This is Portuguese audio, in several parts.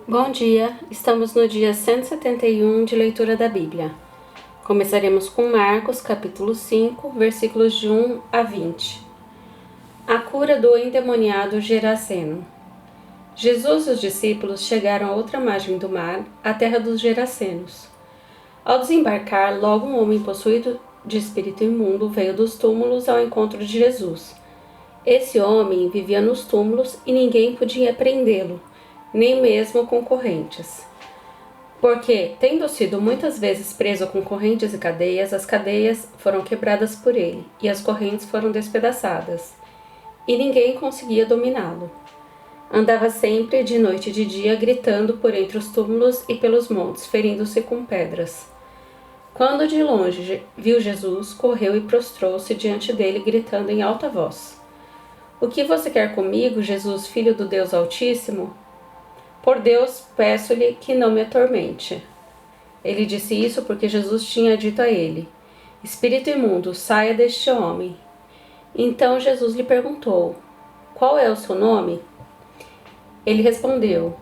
Bom dia, estamos no dia 171 de leitura da Bíblia. Começaremos com Marcos, capítulo 5, versículos de 1 a 20. A cura do endemoniado Geraseno. Jesus e os discípulos chegaram a outra margem do mar, a terra dos Gerasenos. Ao desembarcar, logo um homem possuído de espírito imundo veio dos túmulos ao encontro de Jesus. Esse homem vivia nos túmulos e ninguém podia prendê-lo, nem mesmo com correntes. Porque, tendo sido muitas vezes preso com correntes e cadeias, as cadeias foram quebradas por ele, e as correntes foram despedaçadas, e ninguém conseguia dominá-lo. Andava sempre, de noite e de dia, gritando por entre os túmulos e pelos montes, ferindo-se com pedras. Quando de longe viu Jesus, correu e prostrou-se diante dele, gritando em alta voz: "O que você quer comigo, Jesus, Filho do Deus Altíssimo? Por Deus, peço-lhe que não me atormente." Ele disse isso porque Jesus tinha dito a ele: "Espírito imundo, saia deste homem." Então Jesus lhe perguntou: "Qual é o seu nome?" Ele respondeu: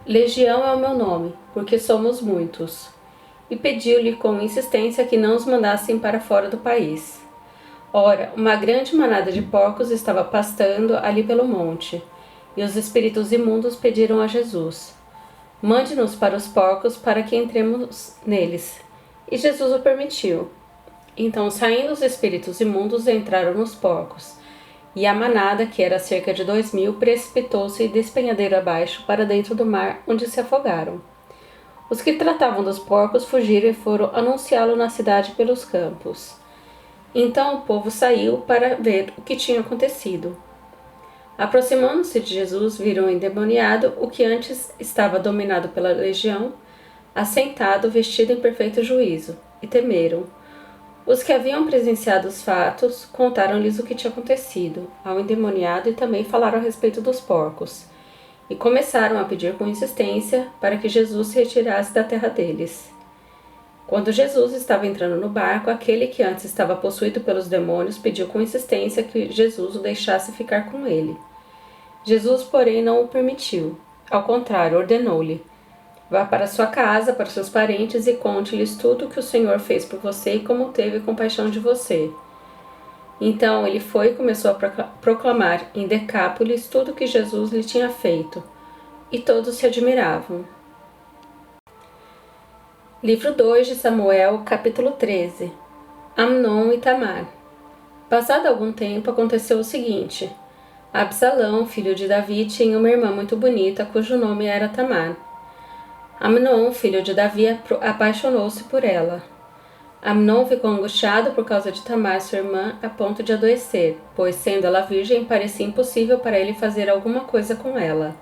"Legião é o meu nome, porque somos muitos." E pediu-lhe com insistência que não os mandassem para fora do país. Ora, uma grande manada de porcos estava pastando ali pelo monte. E os espíritos imundos pediram a Jesus: "Mande-nos para os porcos para que entremos neles." E Jesus o permitiu. Então, saindo os espíritos imundos, entraram nos porcos. E a manada, que era cerca de 2.000, precipitou-se despenhadeiro abaixo para dentro do mar, onde se afogaram. Os que tratavam dos porcos fugiram e foram anunciá-lo na cidade pelos campos. Então o povo saiu para ver o que tinha acontecido. Aproximando-se de Jesus, viram o endemoniado, o que antes estava dominado pela legião, assentado, vestido em perfeito juízo, e temeram. Os que haviam presenciado os fatos contaram-lhes o que tinha acontecido ao endemoniado e também falaram a respeito dos porcos, e começaram a pedir com insistência para que Jesus se retirasse da terra deles. Quando Jesus estava entrando no barco, aquele que antes estava possuído pelos demônios pediu com insistência que Jesus o deixasse ficar com ele. Jesus, porém, não o permitiu. Ao contrário, ordenou-lhe: "Vá para sua casa, para seus parentes e conte-lhes tudo o que o Senhor fez por você e como teve compaixão de você." Então ele foi e começou a proclamar em Decápolis tudo o que Jesus lhe tinha feito, e todos se admiravam. Livro 2 de Samuel, capítulo 13. Amnon e Tamar. Passado algum tempo, aconteceu o seguinte: Absalão, filho de Davi, tinha uma irmã muito bonita, cujo nome era Tamar. Amnon, filho de Davi, apaixonou-se por ela. Amnon ficou angustiado por causa de Tamar, sua irmã, a ponto de adoecer, pois, sendo ela virgem, parecia impossível para ele fazer alguma coisa com ela.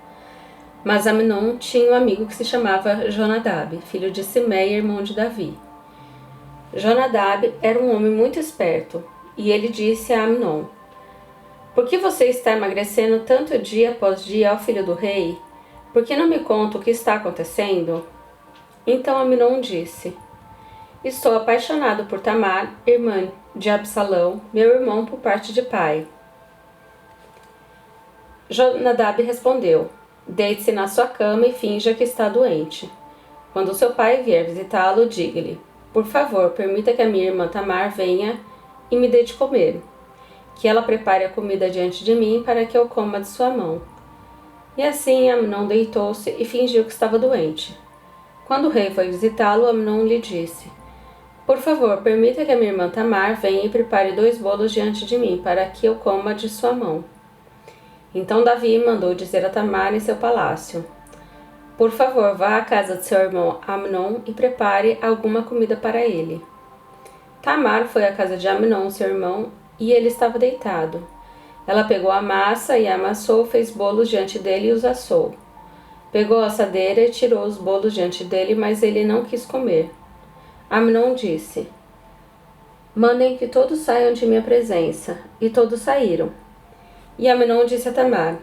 Mas Amnon tinha um amigo que se chamava Jonadab, filho de Simei, irmão de Davi. Jonadab era um homem muito esperto, e ele disse a Amnon: "Por que você está emagrecendo tanto dia após dia, ó filho do rei? Por que não me conta o que está acontecendo?" Então Amnon disse: "Estou apaixonado por Tamar, irmã de Absalão, meu irmão por parte de pai." Jonadab respondeu: "Deite-se na sua cama e finja que está doente. Quando seu pai vier visitá-lo, diga-lhe: por favor, permita que a minha irmã Tamar venha e me dê de comer. Que ela prepare a comida diante de mim para que eu coma de sua mão." E assim Amnon deitou-se e fingiu que estava doente. Quando o rei foi visitá-lo, Amnon lhe disse: "Por favor, permita que a minha irmã Tamar venha e prepare 2 bolos diante de mim para que eu coma de sua mão." Então Davi mandou dizer a Tamar em seu palácio: "Por favor, vá à casa de seu irmão Amnon e prepare alguma comida para ele." Tamar foi à casa de Amnon, seu irmão, e ele estava deitado. Ela pegou a massa e a amassou, fez bolos diante dele e os assou. Pegou a assadeira e tirou os bolos diante dele, mas ele não quis comer. Amnon disse: "Mandem que todos saiam de minha presença." E todos saíram. E Amnon disse a Tamar: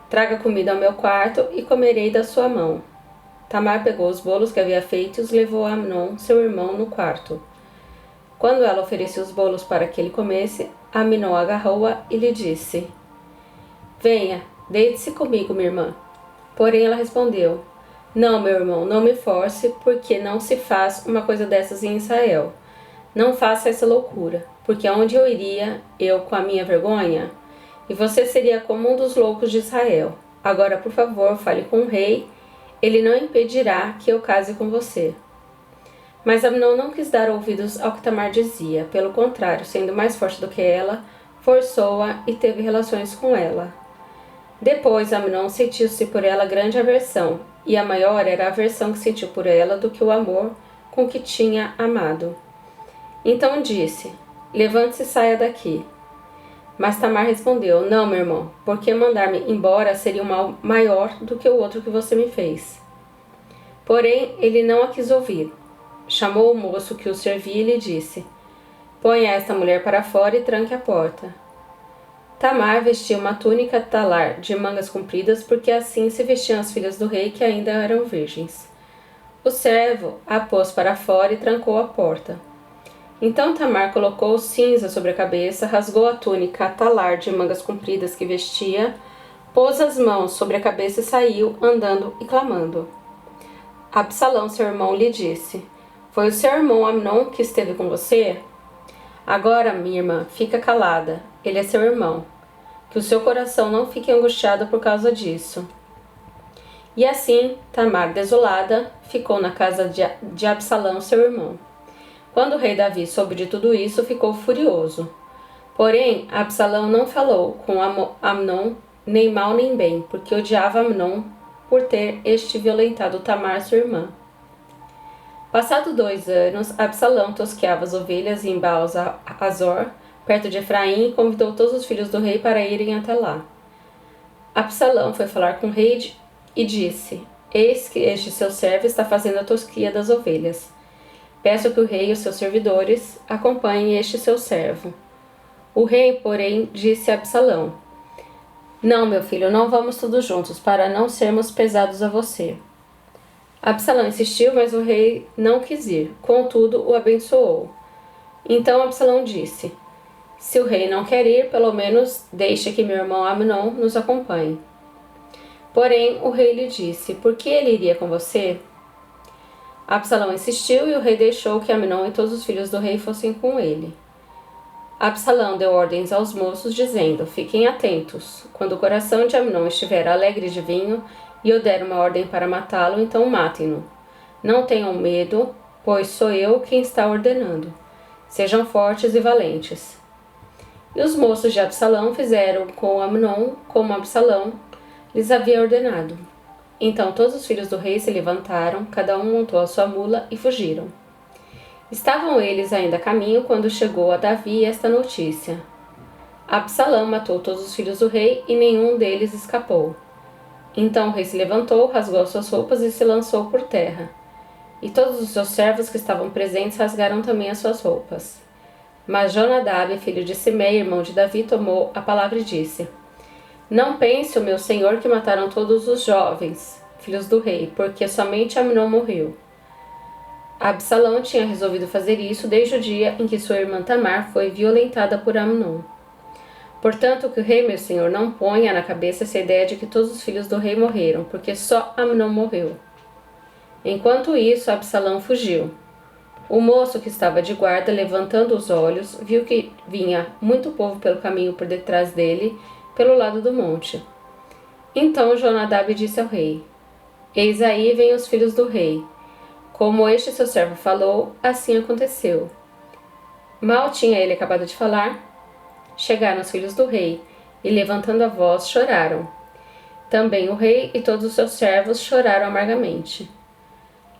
"Traga comida ao meu quarto e comerei da sua mão." Tamar pegou os bolos que havia feito e os levou a Amnon, seu irmão, no quarto. Quando ela ofereceu os bolos para que ele comesse, Amnon agarrou-a e lhe disse: "Venha, deite-se comigo, minha irmã." Porém ela respondeu: Não, meu irmão, não me force, porque não se faz uma coisa dessas em Israel. Não faça essa loucura, porque aonde eu iria, eu com a minha vergonha? E você seria como um dos loucos de Israel. Agora, por favor, fale com o rei, ele não impedirá que eu case com você. Mas Amnon não quis dar ouvidos ao que Tamar dizia, pelo contrário, sendo mais forte do que ela, forçou-a e teve relações com ela. Depois Amnon sentiu-se por ela grande aversão, e a maior era a aversão que sentiu por ela do que o amor com que tinha amado. Então disse: levante-se e saia daqui. Mas Tamar respondeu: não, meu irmão, porque mandar-me embora seria um mal maior do que o outro que você me fez. Porém, ele não a quis ouvir. Chamou o moço que o servia e lhe disse: ponha esta mulher para fora e tranque a porta. Tamar vestia uma túnica talar de mangas compridas, porque assim se vestiam as filhas do rei que ainda eram virgens. O servo a pôs para fora e trancou a porta. Então Tamar colocou cinza sobre a cabeça, rasgou a túnica talar de mangas compridas que vestia, pôs as mãos sobre a cabeça e saiu, andando e clamando. Absalão, seu irmão, lhe disse: foi o seu irmão Amnon que esteve com você? Agora, minha irmã, fica calada. Ele é seu irmão. Que o seu coração não fique angustiado por causa disso. E assim, Tamar, desolada, ficou na casa de Absalão, seu irmão. Quando o rei Davi soube de tudo isso, ficou furioso. Porém, Absalão não falou com Amnon nem mal nem bem, porque odiava Amnon por ter este violentado Tamar, sua irmã. Passados 2 anos, Absalão tosqueava as ovelhas em Baal-Azor, perto de Efraim, e convidou todos os filhos do rei para irem até lá. Absalão foi falar com o rei e disse: eis que este seu servo está fazendo a tosquia das ovelhas. Peço que o rei e os seus servidores acompanhem este seu servo. O rei, porém, disse a Absalão: não, meu filho, não vamos todos juntos, para não sermos pesados a você. Absalão insistiu, mas o rei não quis ir, contudo o abençoou. Então Absalão disse: se o rei não quer ir, pelo menos deixe que meu irmão Amnon nos acompanhe. Porém, o rei lhe disse: por que ele iria com você? Absalão insistiu e o rei deixou que Amnon e todos os filhos do rei fossem com ele. Absalão deu ordens aos moços, dizendo: fiquem atentos. Quando o coração de Amnon estiver alegre de vinho e eu der uma ordem para matá-lo, então matem-no. Não tenham medo, pois sou eu quem está ordenando. Sejam fortes e valentes. E os moços de Absalão fizeram com Amnon como Absalão lhes havia ordenado. Então todos os filhos do rei se levantaram, cada um montou a sua mula e fugiram. Estavam eles ainda a caminho quando chegou a Davi esta notícia: Absalão matou todos os filhos do rei e nenhum deles escapou. Então o rei se levantou, rasgou suas roupas e se lançou por terra. E todos os seus servos que estavam presentes rasgaram também as suas roupas. Mas Jonadab, filho de Simei, irmão de Davi, tomou a palavra e disse: não pense, o meu senhor, que mataram todos os jovens, filhos do rei, porque somente Amnon morreu. Absalão tinha resolvido fazer isso desde o dia em que sua irmã Tamar foi violentada por Amnon. Portanto, que o rei, meu senhor, não ponha na cabeça essa ideia de que todos os filhos do rei morreram, porque só Amnon morreu. Enquanto isso, Absalão fugiu. O moço que estava de guarda, levantando os olhos, viu que vinha muito povo pelo caminho por detrás dele, pelo lado do monte. Então Jonadab disse ao rei: eis aí vêm os filhos do rei. Como este seu servo falou, assim aconteceu. Mal tinha ele acabado de falar, chegaram os filhos do rei, e levantando a voz choraram. Também o rei e todos os seus servos choraram amargamente.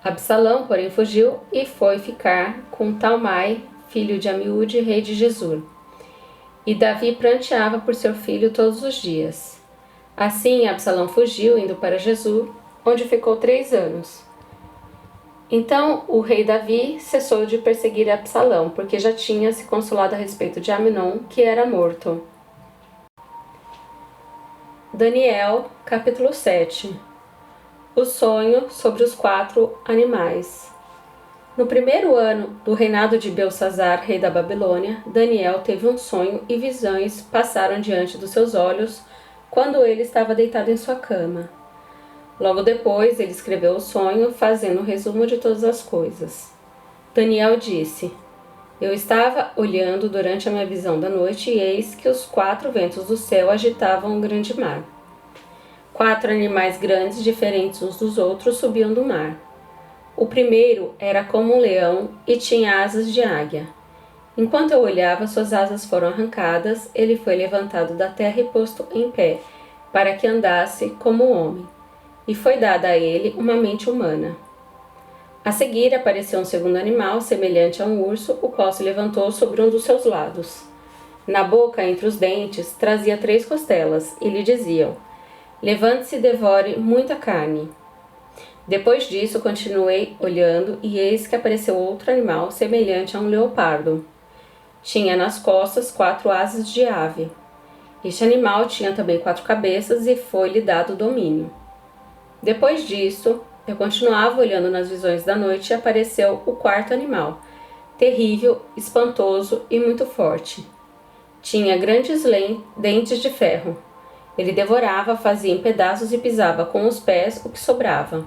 Absalão, porém, fugiu e foi ficar com Talmai, filho de Amiúde, rei de Gesur. E Davi pranteava por seu filho todos os dias. Assim, Absalão fugiu, indo para Gesur, onde ficou 3 anos. Então o rei Davi cessou de perseguir Absalão, porque já tinha se consolado a respeito de Amnon, que era morto. Daniel, capítulo 7. O sonho sobre os 4 animais. No primeiro ano do reinado de Belsazzar, rei da Babilônia, Daniel teve um sonho e visões passaram diante dos seus olhos quando ele estava deitado em sua cama. Logo depois, ele escreveu o sonho, fazendo um resumo de todas as coisas. Daniel disse: Eu estava olhando durante a minha visão da noite e eis que os 4 ventos do céu agitavam um grande mar. 4 animais grandes, diferentes uns dos outros, subiam do mar. O primeiro era como um leão e tinha asas de águia. Enquanto eu olhava, suas asas foram arrancadas, ele foi levantado da terra e posto em pé, para que andasse como um homem. E foi dada a ele uma mente humana. A seguir apareceu um segundo animal, semelhante a um urso, o qual se levantou sobre um dos seus lados. Na boca, entre os dentes, trazia 3 costelas, e lhe diziam: Levante-se e devore muita carne. Depois disso, continuei olhando, e eis que apareceu outro animal, semelhante a um leopardo. Tinha nas costas 4 asas de ave. Este animal tinha também 4 cabeças, e foi-lhe dado domínio. Depois disso, eu continuava olhando nas visões da noite e apareceu o 4º animal, terrível, espantoso e muito forte. Tinha grandes dentes de ferro. Ele devorava, fazia em pedaços e pisava com os pés o que sobrava.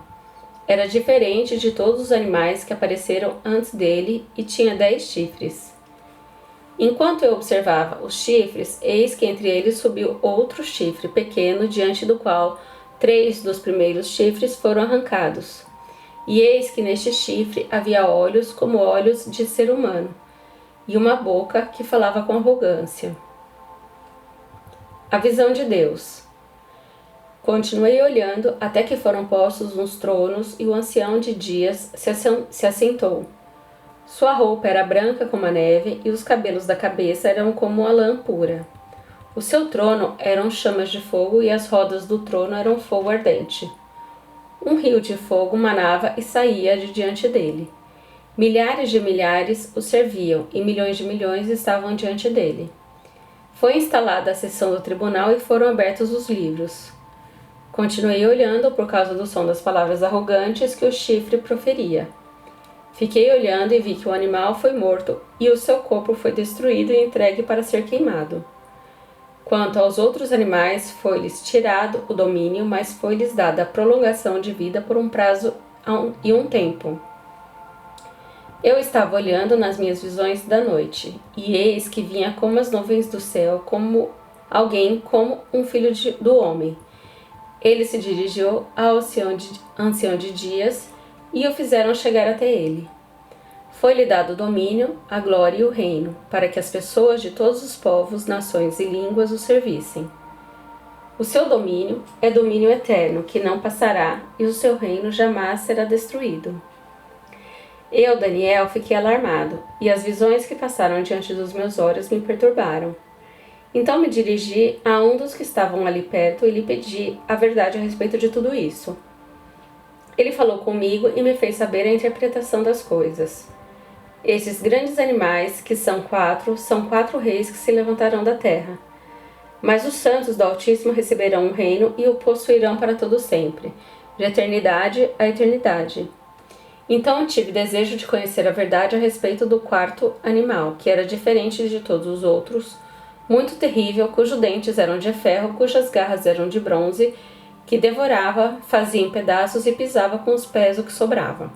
Era diferente de todos os animais que apareceram antes dele e tinha 10 chifres. Enquanto eu observava os chifres, eis que entre eles subiu outro chifre pequeno, diante do qual 3 dos primeiros chifres foram arrancados. E eis que neste chifre havia olhos como olhos de ser humano, e uma boca que falava com arrogância. A visão de Deus. Continuei olhando até que foram postos uns tronos e o ancião de dias se assentou. Sua roupa era branca como a neve e os cabelos da cabeça eram como a lã pura. O seu trono eram chamas de fogo e as rodas do trono eram fogo ardente. Um rio de fogo manava e saía de diante dele. Milhares de milhares o serviam e milhões de milhões estavam diante dele. Foi instalada a sessão do tribunal e foram abertos os livros. Continuei olhando por causa do som das palavras arrogantes que o chifre proferia. Fiquei olhando e vi que o animal foi morto e o seu corpo foi destruído e entregue para ser queimado. Quanto aos outros animais, foi-lhes tirado o domínio, mas foi-lhes dada a prolongação de vida por um prazo e um tempo. Eu estava olhando nas minhas visões da noite, e eis que vinha como as nuvens do céu, como um filho do homem. Ele se dirigiu ao ancião de dias, e o fizeram chegar até ele. Foi-lhe dado o domínio, a glória e o reino, para que as pessoas de todos os povos, nações e línguas o servissem. O seu domínio é domínio eterno, que não passará, e o seu reino jamais será destruído. Eu, Daniel, fiquei alarmado, e as visões que passaram diante dos meus olhos me perturbaram. Então me dirigi a um dos que estavam ali perto e lhe pedi a verdade a respeito de tudo isso. Ele falou comigo e me fez saber a interpretação das coisas. Esses grandes animais, que são 4 reis que se levantarão da terra. Mas os santos do Altíssimo receberão um reino e o possuirão para todo sempre, de eternidade a eternidade. Então tive desejo de conhecer a verdade a respeito do 4º animal, que era diferente de todos os outros, muito terrível, cujos dentes eram de ferro, cujas garras eram de bronze, que devorava, fazia em pedaços e pisava com os pés o que sobrava.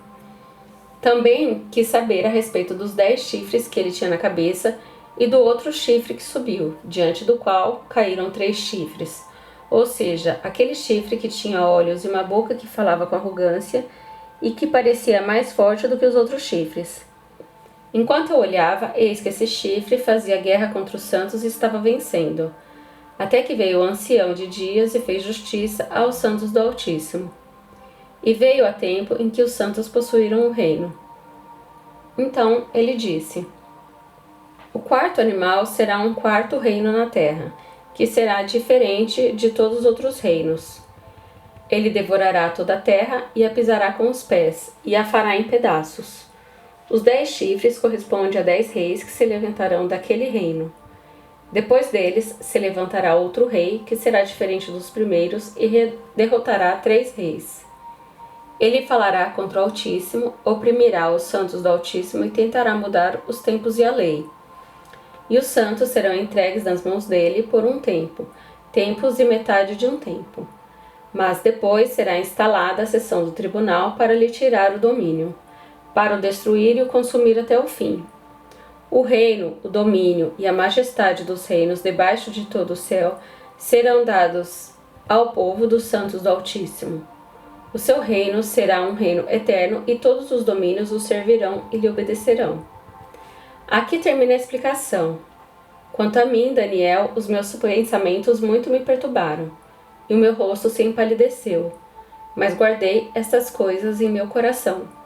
Também quis saber a respeito dos 10 chifres que ele tinha na cabeça e do outro chifre que subiu, diante do qual caíram 3 chifres, ou seja, aquele chifre que tinha olhos e uma boca que falava com arrogância e que parecia mais forte do que os outros chifres. Enquanto eu olhava, eis que esse chifre fazia guerra contra os santos e estava vencendo, até que veio o ancião de dias e fez justiça aos santos do Altíssimo. E veio a tempo em que os santos possuíram o reino. Então ele disse: O 4º animal será um 4º reino na terra, que será diferente de todos os outros reinos. Ele devorará toda a terra e a pisará com os pés, e a fará em pedaços. Os 10 chifres correspondem a 10 reis que se levantarão daquele reino. Depois deles se levantará outro rei, que será diferente dos primeiros, e derrotará 3 reis. Ele falará contra o Altíssimo, oprimirá os santos do Altíssimo e tentará mudar os tempos e a lei. E os santos serão entregues nas mãos dele por um tempo, tempos e metade de um tempo. mas depois será instalada a sessão do tribunal para lhe tirar o domínio, para o destruir e o consumir até o fim. O reino, o domínio e a majestade dos reinos debaixo de todo o céu serão dados ao povo dos santos do Altíssimo. O seu reino será um reino eterno e todos os domínios o servirão e lhe obedecerão. Aqui termina a explicação. Quanto a mim, Daniel, os meus pensamentos muito me perturbaram, e o meu rosto se empalideceu, mas guardei estas coisas em meu coração.